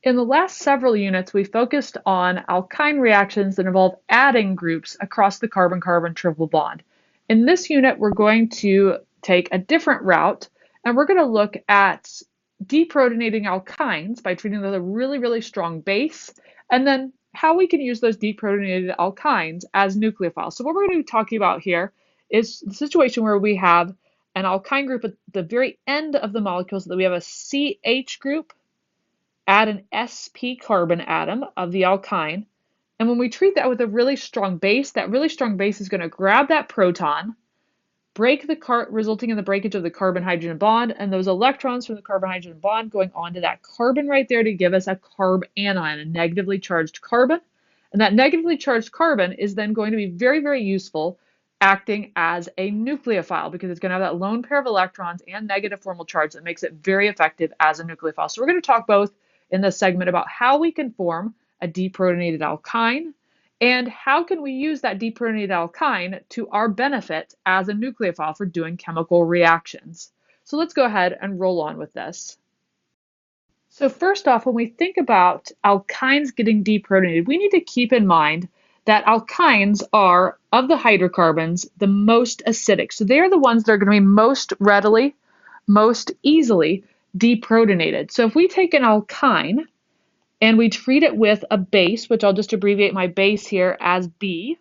In the last several units, we focused on alkyne reactions that involve adding groups across the carbon-carbon triple bond. In this unit, we're going to take a different route, and we're going to look at deprotonating alkynes by treating them with a really, really strong base, and then how we can use those deprotonated alkynes as nucleophiles. So what we're going to be talking about here is the situation where we have an alkyne group at the very end of the molecule, so that we have a CH group, add an sp carbon atom of the alkyne, and when we treat that with a really strong base, that really strong base is going to grab that proton, break the resulting in the breakage of the carbon-hydrogen bond, and those electrons from the carbon-hydrogen bond going onto that carbon right there to give us a carbanion, a negatively charged carbon. And that negatively charged carbon is then going to be very, very useful acting as a nucleophile because it's going to have that lone pair of electrons and negative formal charge that makes it very effective as a nucleophile. So we're going to talk both in this segment about how we can form a deprotonated alkyne and how can we use that deprotonated alkyne to our benefit as a nucleophile for doing chemical reactions. So let's go ahead and roll on with this. So first off, when we think about alkynes getting deprotonated, we need to keep in mind that alkynes are, of the hydrocarbons, the most acidic. So they are the ones that are going to be most readily, most easily deprotonated. So if we take an alkyne and we treat it with a base, which I'll just abbreviate my base here as B,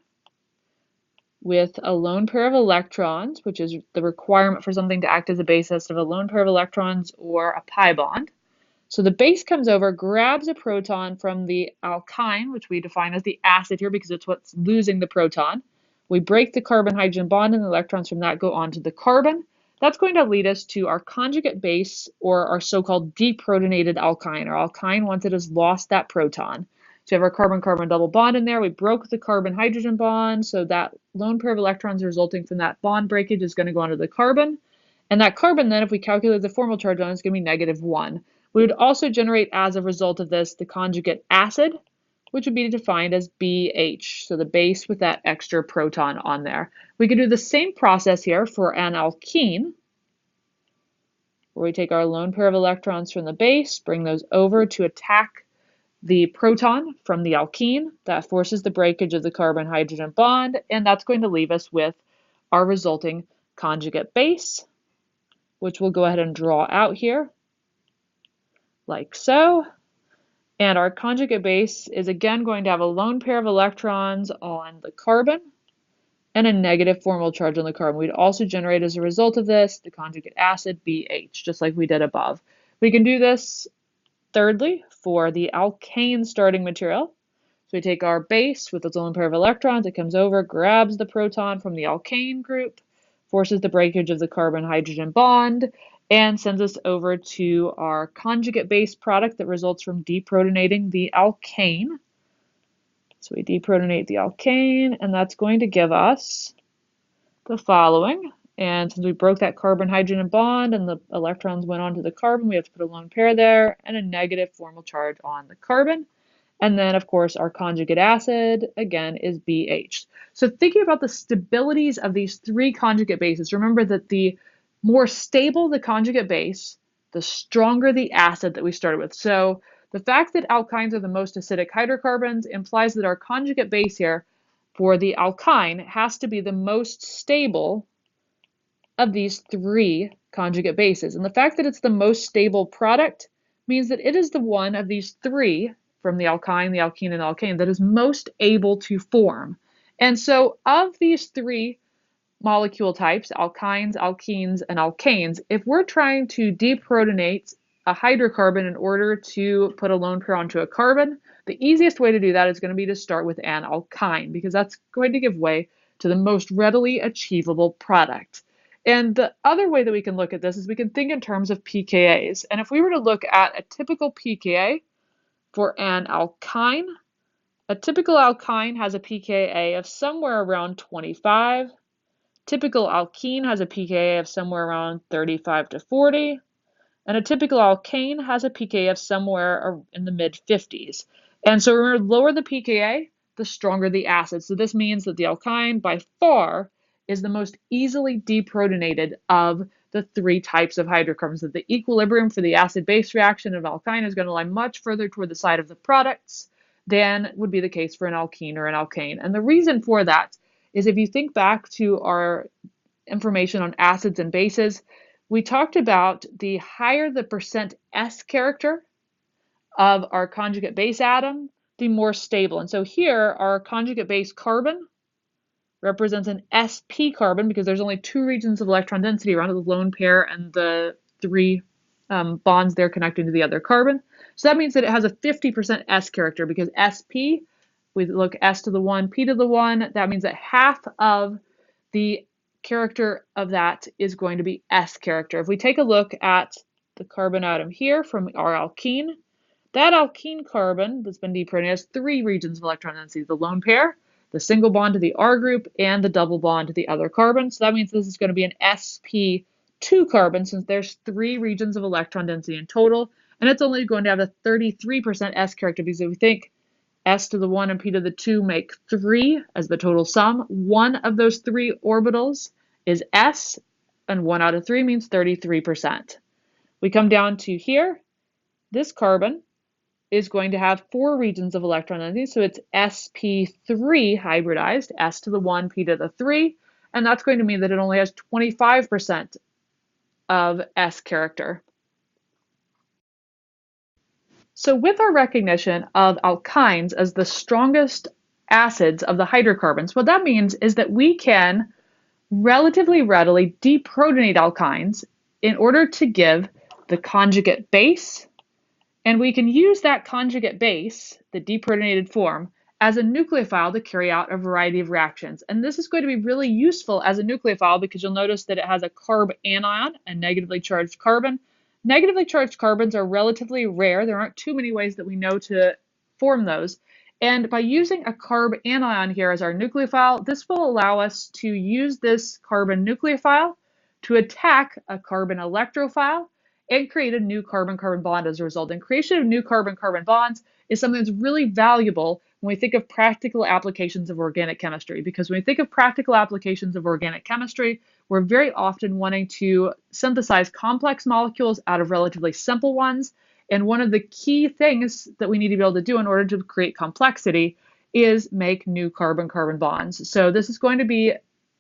with a lone pair of electrons, which is the requirement for something to act as a base, has to have a lone pair of electrons or a pi bond. So the base comes over, grabs a proton from the alkyne, which we define as the acid here because it's what's losing the proton. We break the carbon-hydrogen bond and the electrons from that go onto the carbon. That's going to lead us to our conjugate base, or our so-called deprotonated alkyne, or alkyne once it has lost that proton. So we have our carbon-carbon double bond in there. We broke the carbon-hydrogen bond, so that lone pair of electrons resulting from that bond breakage is going to go onto the carbon. And that carbon then, if we calculate the formal charge on it, is going to be -1. We would also generate, as a result of this, the conjugate acid, which would be defined as BH, so the base with that extra proton on there. We could do the same process here for an alkene, where we take our lone pair of electrons from the base, bring those over to attack the proton from the alkene. That forces the breakage of the carbon-hydrogen bond, and that's going to leave us with our resulting conjugate base, which we'll go ahead and draw out here, like so. And our conjugate base is again going to have a lone pair of electrons on the carbon and a negative formal charge on the carbon. We'd also generate, as a result of this, the conjugate acid BH, just like we did above. We can do this, thirdly, for the alkane starting material. So we take our base with its lone pair of electrons, it comes over, grabs the proton from the alkane group, forces the breakage of the carbon-hydrogen bond, and sends us over to our conjugate base product that results from deprotonating the alkane. So we deprotonate the alkane, and that's going to give us the following. And since we broke that carbon-hydrogen bond and the electrons went onto the carbon, we have to put a lone pair there and a negative formal charge on the carbon. And then, of course, our conjugate acid, again, is BH. So thinking about the stabilities of these three conjugate bases, remember that the more stable the conjugate base, the stronger the acid that we started with. So the fact that alkynes are the most acidic hydrocarbons implies that our conjugate base here for the alkyne has to be the most stable of these three conjugate bases. And the fact that it's the most stable product means that it is the one of these three, from the alkyne, the alkene, and the alkane, that is most able to form. And so of these three molecule types, alkynes, alkenes, and alkanes, if we're trying to deprotonate a hydrocarbon in order to put a lone pair onto a carbon, the easiest way to do that is going to be to start with an alkyne, because that's going to give way to the most readily achievable product. And the other way that we can look at this is we can think in terms of pKa's. And if we were to look at a typical pKa for an alkyne, a typical alkyne has a pKa of somewhere around 25. Typical alkene has a pKa of somewhere around 35 to 40, and a typical alkane has a pKa of somewhere in the mid-50s. And so remember, the lower the pKa, the stronger the acid. So this means that the alkyne, by far, is the most easily deprotonated of the three types of hydrocarbons. That the equilibrium for the acid-base reaction of alkyne is going to lie much further toward the side of the products than would be the case for an alkene or an alkane. And the reason for that is if you think back to our information on acids and bases, we talked about the higher the percent S character of our conjugate base atom, the more stable. And so here, our conjugate base carbon represents an sp carbon because there's only two regions of electron density around the lone pair and the three bonds there connecting to the other carbon. So that means that it has a 50% S character because sp, we look S to the 1, P to the 1, that means that half of the character of that is going to be S character. If we take a look at the carbon atom here from our alkene, that alkene carbon that's been deprotonated has three regions of electron density, the lone pair, the single bond to the R group, and the double bond to the other carbon. So that means this is going to be an sp2 carbon since there's three regions of electron density in total, and it's only going to have a 33% S character because if we think S to the 1 and P to the 2 make 3 as the total sum, one of those three orbitals is S, and 1 out of 3 means 33%. We come down to here, this carbon is going to have four regions of electron density, so it's sp3 hybridized, S to the 1, P to the 3, and that's going to mean that it only has 25% of S character. So with our recognition of alkynes as the strongest acids of the hydrocarbons, what that means is that we can relatively readily deprotonate alkynes in order to give the conjugate base, and we can use that conjugate base, the deprotonated form, as a nucleophile to carry out a variety of reactions. And this is going to be really useful as a nucleophile because you'll notice that it has a carbanion, a negatively charged carbon. Negatively charged carbons are relatively rare. There aren't too many ways that we know to form those. And by using a carbanion here as our nucleophile, this will allow us to use this carbon nucleophile to attack a carbon electrophile and create a new carbon-carbon bond as a result. And creation of new carbon-carbon bonds is something that's really valuable when we think of practical applications of organic chemistry. Because when we think of practical applications of organic chemistry, we're very often wanting to synthesize complex molecules out of relatively simple ones. And one of the key things that we need to be able to do in order to create complexity is make new carbon-carbon bonds. So this is going to be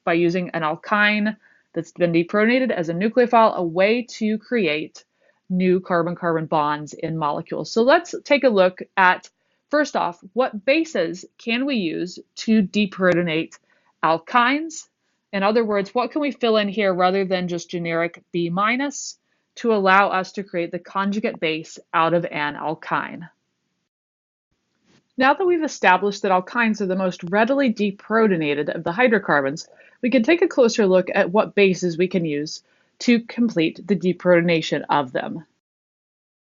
by using an alkyne that's been deprotonated as a nucleophile, a way to create new carbon-carbon bonds in molecules. So let's take a look at, first off, what bases can we use to deprotonate alkynes? In other words, what can we fill in here rather than just generic B- to allow us to create the conjugate base out of an alkyne? Now that we've established that alkynes are the most readily deprotonated of the hydrocarbons, we can take a closer look at what bases we can use to complete the deprotonation of them.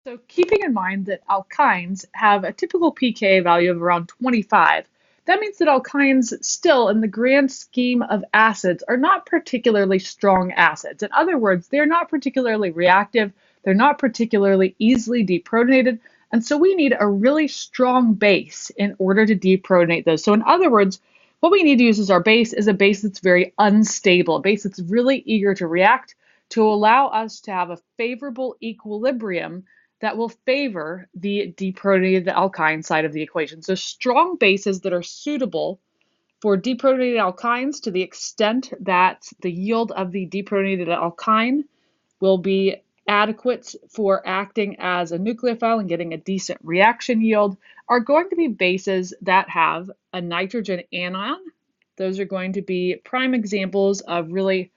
So keeping in mind that alkynes have a typical pKa value of around 25, that means that alkynes still, in the grand scheme of acids, are not particularly strong acids. In other words, they're not particularly reactive, they're not particularly easily deprotonated, and so we need a really strong base in order to deprotonate those. So in other words, what we need to use as our base is a base that's very unstable, a base that's really eager to react to allow us to have a favorable equilibrium that will favor the deprotonated alkyne side of the equation. So strong bases that are suitable for deprotonated alkynes to the extent that the yield of the deprotonated alkyne will be adequate for acting as a nucleophile and getting a decent reaction yield are going to be bases that have a nitrogen anion. Those are going to be prime examples of really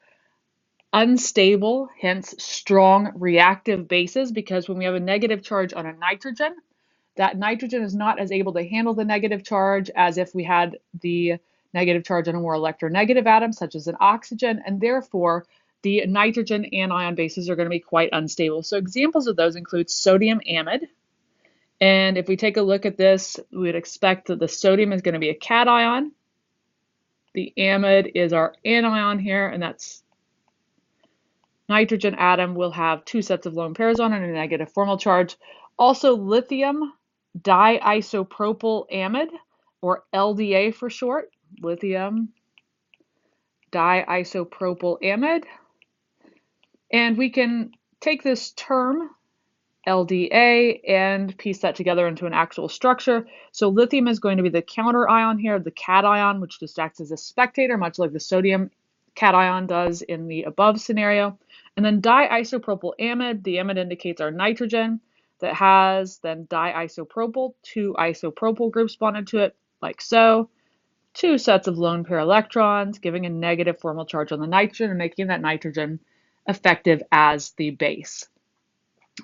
unstable, hence strong reactive bases, because when we have a negative charge on a nitrogen, that nitrogen is not as able to handle the negative charge as if we had the negative charge on a more electronegative atom, such as an oxygen, and therefore the nitrogen anion bases are going to be quite unstable. So examples of those include sodium amide. And if we take a look at this, we would expect that the sodium is going to be a cation. The amide is our anion here, and that's nitrogen atom will have two sets of lone pairs on it and a negative formal charge. Also lithium diisopropyl amide, or LDA for short, lithium diisopropyl amide. And we can take this term, LDA, and piece that together into an actual structure. So lithium is going to be the counter ion here, the cation, which just acts as a spectator, much like the sodium cation does in the above scenario. And then diisopropyl amide, the amide indicates our nitrogen that has then diisopropyl, two isopropyl groups bonded to it, like so. Two sets of lone pair electrons, giving a negative formal charge on the nitrogen and making that nitrogen effective as the base.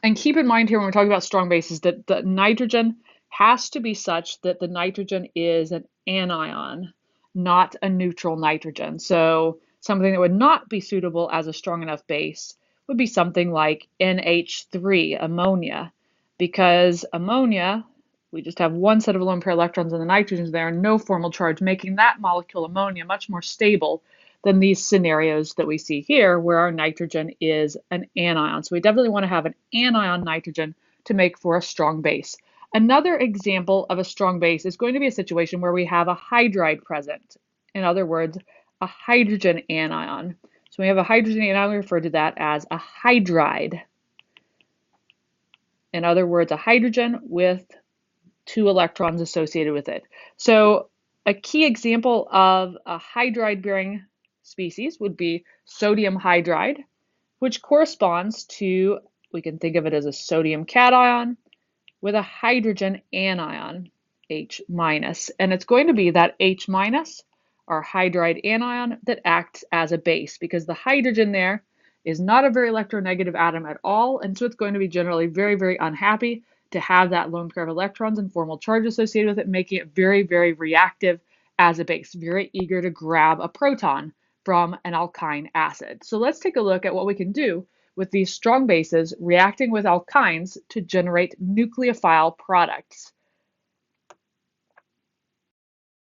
And keep in mind here when we're talking about strong bases that the nitrogen has to be such that the nitrogen is an anion, not a neutral nitrogen. So something that would not be suitable as a strong enough base would be something like NH3, ammonia, because ammonia, we just have one set of lone pair electrons and the nitrogens there, no formal charge, making that molecule ammonia much more stable than these scenarios that we see here where our nitrogen is an anion. So we definitely want to have an anion nitrogen to make for a strong base. Another example of a strong base is going to be a situation where we have a hydride present. In other words, a hydrogen anion. So we have a hydrogen anion, we refer to that as a hydride. In other words, a hydrogen with two electrons associated with it. So a key example of a hydride-bearing species would be sodium hydride, which corresponds to, we can think of it as a sodium cation with a hydrogen anion, H minus. And it's going to be that H minus, our hydride anion, that acts as a base because the hydrogen there is not a very electronegative atom at all. And so it's going to be generally very, very unhappy to have that lone pair of electrons and formal charge associated with it, making it very, very reactive as a base, very eager to grab a proton from an alkyne acid. So let's take a look at what we can do with these strong bases reacting with alkynes to generate nucleophile products.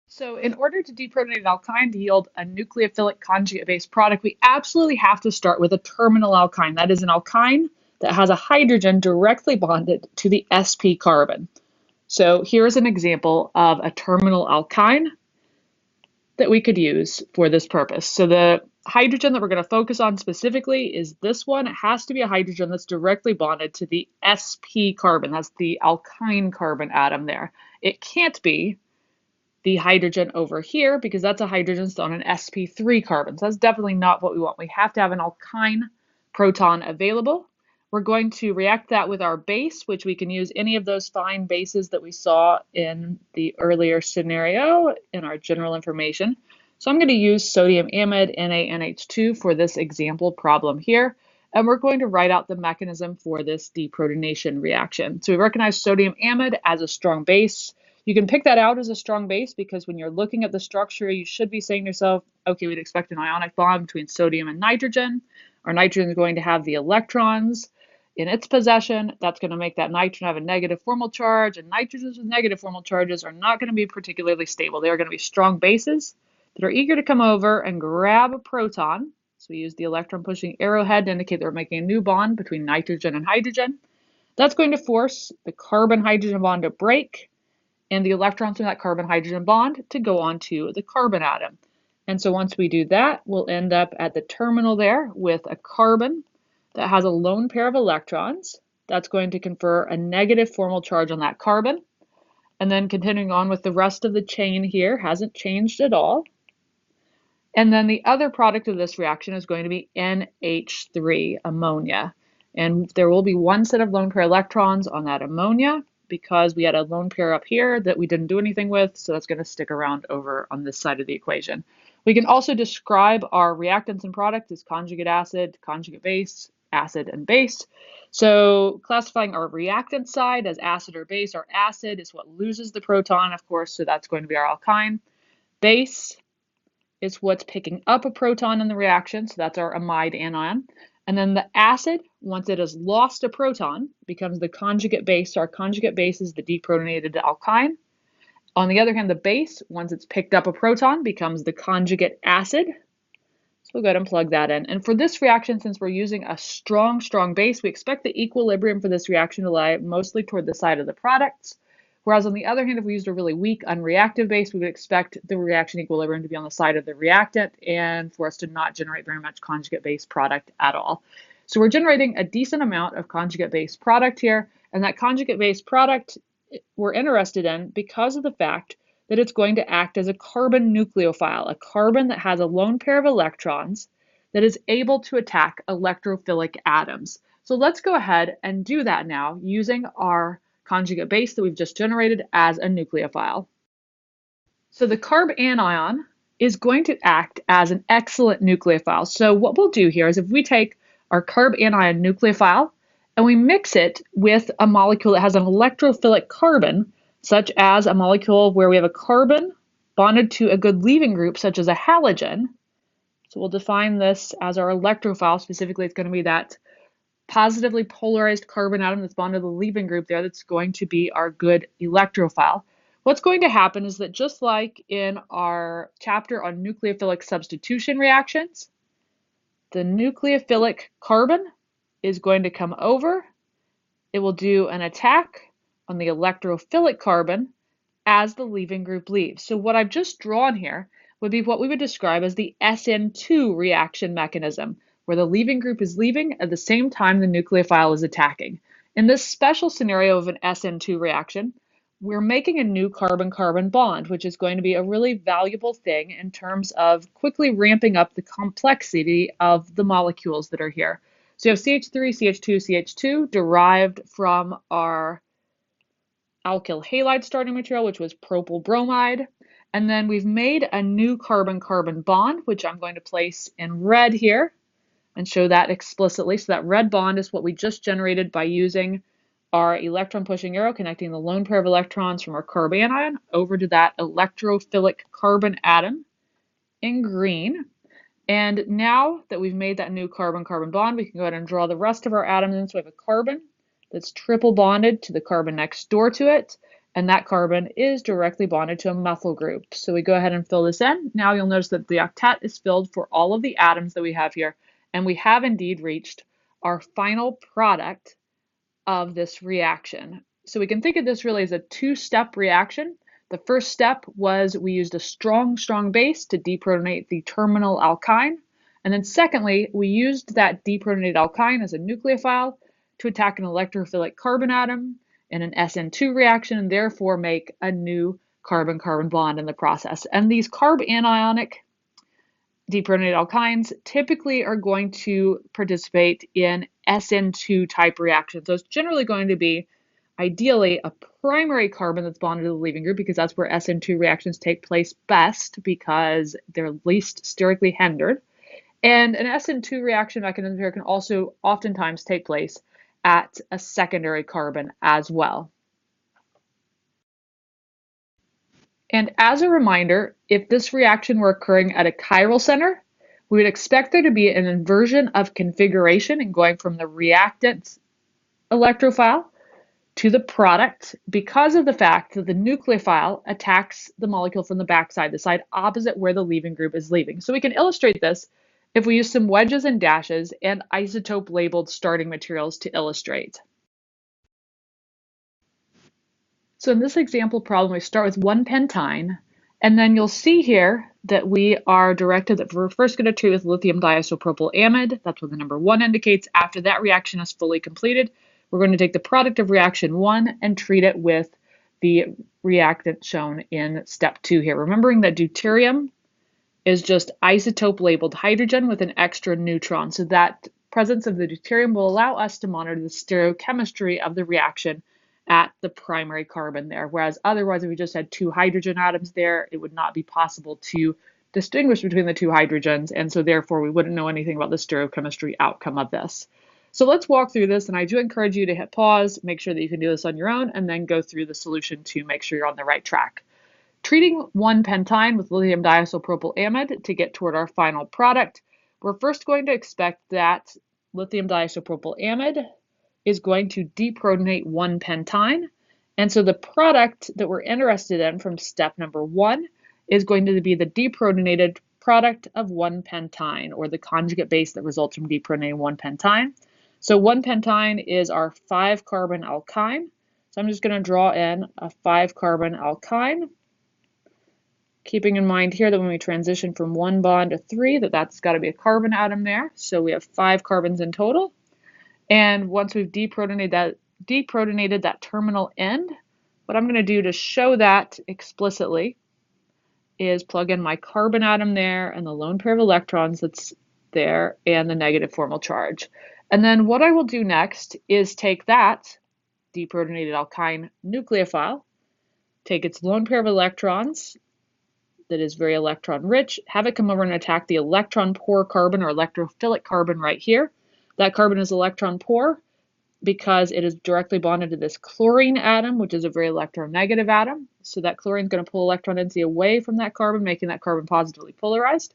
So in order to deprotonate an alkyne to yield a nucleophilic conjugate-based product, we absolutely have to start with a terminal alkyne. That is an alkyne that has a hydrogen directly bonded to the sp carbon. So here's an example of a terminal alkyne that we could use for this purpose. So the hydrogen that we're going to focus on specifically is this one. It has to be a hydrogen that's directly bonded to the sp carbon. That's the alkyne carbon atom there. It can't be the hydrogen over here because that's a hydrogen still on an sp3 carbon. So that's definitely not what we want. We have to have an alkyne proton available. We're going to react that with our base, which we can use any of those fine bases that we saw in the earlier scenario in our general information. So I'm going to use sodium amide NaNH2 for this example problem here. And we're going to write out the mechanism for this deprotonation reaction. So we recognize sodium amide as a strong base. You can pick that out as a strong base because when you're looking at the structure, you should be saying to yourself, okay, we'd expect an ionic bond between sodium and nitrogen. Our nitrogen is going to have the electrons in its possession. That's going to make that nitrogen have a negative formal charge, and nitrogens with negative formal charges are not going to be particularly stable. They are going to be strong bases that are eager to come over and grab a proton. So we use the electron pushing arrowhead to indicate that we're making a new bond between nitrogen and hydrogen. That's going to force the carbon-hydrogen bond to break, and the electrons from that carbon-hydrogen bond to go onto the carbon atom. And so once we do that, we'll end up at the terminal there with a carbon that has a lone pair of electrons. That's going to confer a negative formal charge on that carbon. And then continuing on with the rest of the chain here, hasn't changed at all. And then the other product of this reaction is going to be NH3, ammonia. And there will be one set of lone pair electrons on that ammonia, because we had a lone pair up here that we didn't do anything with, so that's going to stick around over on this side of the equation. We can also describe our reactants and product as conjugate acid, conjugate base, acid, and base. So classifying our reactant side as acid or base, our acid is what loses the proton, of course, so that's going to be our alkyne. Base is what's picking up a proton in the reaction, so that's our amide anion. And then the acid, once it has lost a proton, becomes the conjugate base. So our conjugate base is the deprotonated alkyne. On the other hand, the base, once it's picked up a proton, becomes the conjugate acid. So we'll go ahead and plug that in. And for this reaction, since we're using a strong base, we expect the equilibrium for this reaction to lie mostly toward the side of the products. Whereas on the other hand, if we used a really weak, unreactive base, we would expect the reaction equilibrium to be on the side of the reactant and for us to not generate very much conjugate base product at all. So we're generating a decent amount of conjugate base product here, and that conjugate base product we're interested in because of the fact that it's going to act as a carbon nucleophile, a carbon that has a lone pair of electrons that is able to attack electrophilic atoms. So let's go ahead and do that now using our conjugate base that we've just generated as a nucleophile. So the carbanion is going to act as an excellent nucleophile. So what we'll do here is if we take our carbanion nucleophile and we mix it with a molecule that has an electrophilic carbon, such as a molecule where we have a carbon bonded to a good leaving group, such as a halogen. So we'll define this as our electrophile. Specifically, it's going to be that positively polarized carbon atom that's bonded to the leaving group there that's going to be our good electrophile. What's going to happen is that just like in our chapter on nucleophilic substitution reactions, the nucleophilic carbon is going to come over. It will do an attack on the electrophilic carbon as the leaving group leaves. So what I've just drawn here would be what we would describe as the SN2 reaction mechanism, where the leaving group is leaving at the same time the nucleophile is attacking. In this special scenario of an SN2 reaction, we're making a new carbon-carbon bond, which is going to be a really valuable thing in terms of quickly ramping up the complexity of the molecules that are here. So you have CH3, CH2, CH2 derived from our alkyl halide starting material, which was propyl bromide. And then we've made a new carbon-carbon bond, which I'm going to place in red here and show that explicitly. So that red bond is what we just generated by using our electron pushing arrow connecting the lone pair of electrons from our carbanion over to that electrophilic carbon atom in green. And now that we've made that new carbon-carbon bond, we can go ahead and draw the rest of our atoms in. So we have a carbon that's triple bonded to the carbon next door to it, and that carbon is directly bonded to a methyl group. So we go ahead and fill this in. Now you'll notice that the octet is filled for all of the atoms that we have here, and we have indeed reached our final product of this reaction. So we can think of this really as a two-step reaction. The first step was we used a strong base to deprotonate the terminal alkyne. And then secondly, we used that deprotonated alkyne as a nucleophile to attack an electrophilic carbon atom in an SN2 reaction and therefore make a new carbon-carbon bond in the process. And these carbanionic deprotonated alkynes typically are going to participate in SN2 type reactions. So it's generally going to be ideally a primary carbon that's bonded to the leaving group because that's where SN2 reactions take place best because they're least sterically hindered. And an SN2 reaction mechanism here can also oftentimes take place at a secondary carbon as well. And as a reminder, if this reaction were occurring at a chiral center, we would expect there to be an inversion of configuration and going from the reactant electrophile to the product because of the fact that the nucleophile attacks the molecule from the backside, the side opposite where the leaving group is leaving. So we can illustrate this if we use some wedges and dashes and isotope labeled starting materials to illustrate. So in this example problem, we start with 1-pentyne, and then you'll see here that we are directed that we're first going to treat with lithium diisopropyl amide. That's what the number 1 indicates. After that reaction is fully completed, we're going to take the product of reaction 1 and treat it with the reactant shown in step 2 here. Remembering that deuterium is just isotope labeled hydrogen with an extra neutron. So that presence of the deuterium will allow us to monitor the stereochemistry of the reaction at the primary carbon there. Whereas otherwise, if we just had 2 hydrogen atoms there, it would not be possible to distinguish between the 2 hydrogens. And so therefore, we wouldn't know anything about the stereochemistry outcome of this. So let's walk through this. And I do encourage you to hit pause, make sure that you can do this on your own, and then go through the solution to make sure you're on the right track. Treating 1-pentyne with lithium diisopropyl amide to get toward our final product, we're first going to expect that lithium diisopropyl amide is going to deprotonate 1-pentyne. And so the product that we're interested in from step number 1 is going to be the deprotonated product of 1-pentyne, or the conjugate base that results from deprotonating 1-pentyne. So 1-pentyne is our 5-carbon alkyne. So I'm just going to draw in a 5-carbon alkyne, keeping in mind here that when we transition from 1 bond to 3, that's got to be a carbon atom there. So we have 5 carbons in total. And once we've deprotonated that terminal end, what I'm going to do to show that explicitly is plug in my carbon atom there and the lone pair of electrons that's there and the negative formal charge. And then what I will do next is take that deprotonated alkyne nucleophile, take its lone pair of electrons that is very electron rich, have it come over and attack the electron poor carbon or electrophilic carbon right here. That carbon is electron poor because it is directly bonded to this chlorine atom, which is a very electronegative atom. So that chlorine is going to pull electron density away from that carbon, making that carbon positively polarized,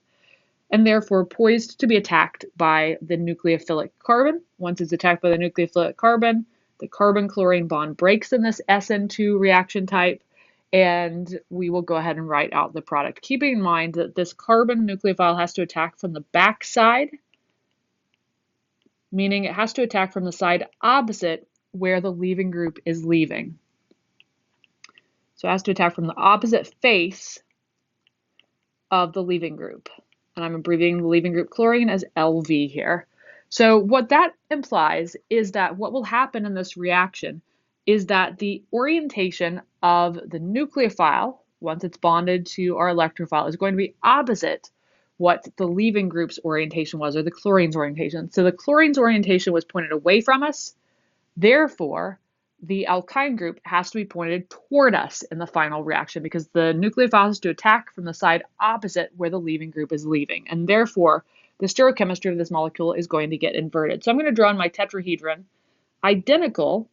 and therefore poised to be attacked by the nucleophilic carbon. Once it's attacked by the nucleophilic carbon, the carbon-chlorine bond breaks in this SN2 reaction type, and we will go ahead and write out the product. Keeping in mind that this carbon nucleophile has to attack from the back side, meaning it has to attack from the side opposite where the leaving group is leaving. So it has to attack from the opposite face of the leaving group. And I'm abbreviating the leaving group chlorine as LV here. So what that implies is that what will happen in this reaction is that the orientation of the nucleophile, once it's bonded to our electrophile, is going to be opposite what the leaving group's orientation was, or the chlorine's orientation. So the chlorine's orientation was pointed away from us. Therefore, the alkyne group has to be pointed toward us in the final reaction because the nucleophile has to attack from the side opposite where the leaving group is leaving. And therefore, the stereochemistry of this molecule is going to get inverted. So I'm going to draw in my tetrahedron identical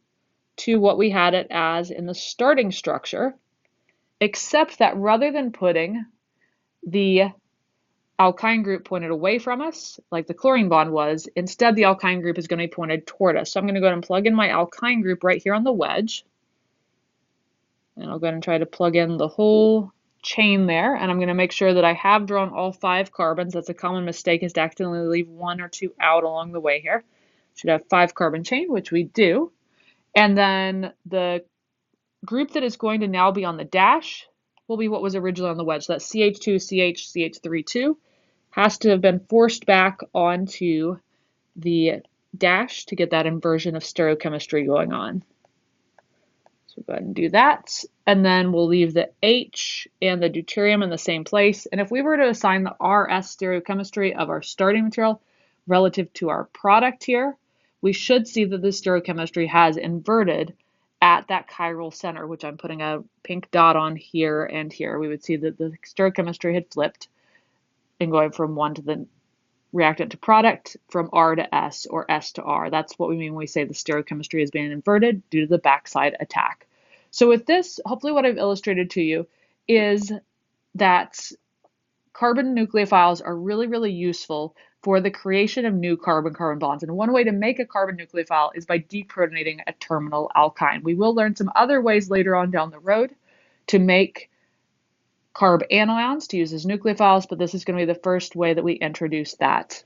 to what we had it as in the starting structure, except that rather than putting the alkyne group pointed away from us, like the chlorine bond was, instead the alkyne group is going to be pointed toward us. So I'm going to go ahead and plug in my alkyne group right here on the wedge. And I'll go ahead and try to plug in the whole chain there. And I'm going to make sure that I have drawn all 5 carbons. That's a common mistake, is to accidentally leave 1 or 2 out along the way here. Should have 5 carbon chain, which we do. And then the group that is going to now be on the dash will be what was originally on the wedge. So that's CH2, CH3, 2. Has to have been forced back onto the dash to get that inversion of stereochemistry going on. So we'll go ahead and do that. And then we'll leave the H and the deuterium in the same place. And if we were to assign the RS stereochemistry of our starting material relative to our product here, we should see that the stereochemistry has inverted at that chiral center, which I'm putting a pink dot on here and here. We would see that the stereochemistry had flipped and going from 1 to the reactant to product, from R to S or S to R. That's what we mean when we say the stereochemistry is being inverted due to the backside attack. So with this, hopefully what I've illustrated to you is that carbon nucleophiles are really, really useful for the creation of new carbon-carbon bonds. And one way to make a carbon nucleophile is by deprotonating a terminal alkyne. We will learn some other ways later on down the road to make carbanions to use as nucleophiles, but this is going to be the first way that we introduce that